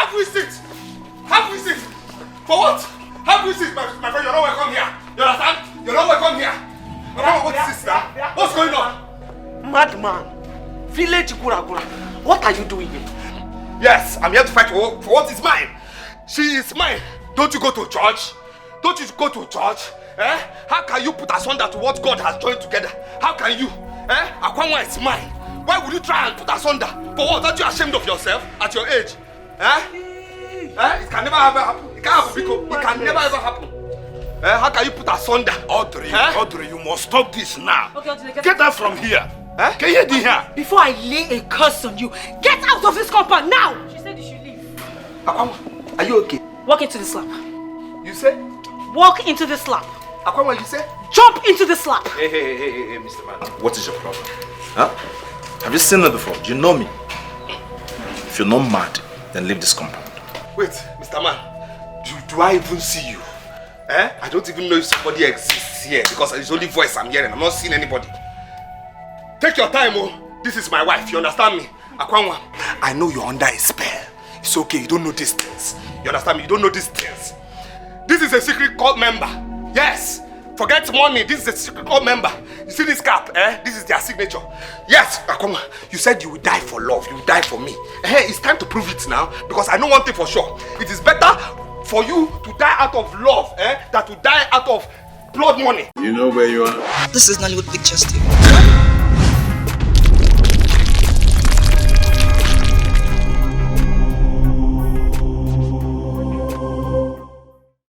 Have we sit? Have we sit? For what? Have we sit, my friend? You're not welcome here. You understand? You're not welcome here. What is this now? What's going on? Madman. Village Gura. What are you doing here? Yes, I'm here to fight for what is mine. She is mine. Don't you go to church? Don't you go to church? Eh? How can you put asunder to what God has joined together? How can you? Eh? Akwanwa is mine. Why would you try and put asunder? For what? Aren't you ashamed of yourself at your age? Eh? Eh? It can never ever happen. It can't happen, Biko. It can never ever happen. Eh? How can you put asunder? Audrey, Audrey, you must stop this now. Okay, Audrey, get out from here. Eh? Can you hear here? Before I lay a curse on you, get out of this compound now! She said you should leave. Akwanwa, are you okay? Walk into the slap. You say? Walk into the slap. Akwanwa, you say? Jump into the slap. Hey, Mr. Man. What is your problem? Huh? Have you seen me before? Do you know me? If you're not mad, then leave this compound. Wait, Mr. Man. Do I even see you? Eh? I don't even know if somebody exists here because it's the only voice I'm hearing. I'm not seeing anybody. Take your time, oh. This is my wife. You understand me? Akwanwa, I know you're under a spell. It's okay. You don't know these things. You understand me? You don't know these things. This is a secret cult member. Yes. Forget money. This is a secret cult member. You see this cap? Eh? This is their signature. Yes, Akwanwa. You said you would die for love. You would die for me. Hey, it's time to prove it now because I know one thing for sure. It is better for you to die out of love, than to die out of blood money. You know where you are? This is Nollywood Pictures TV.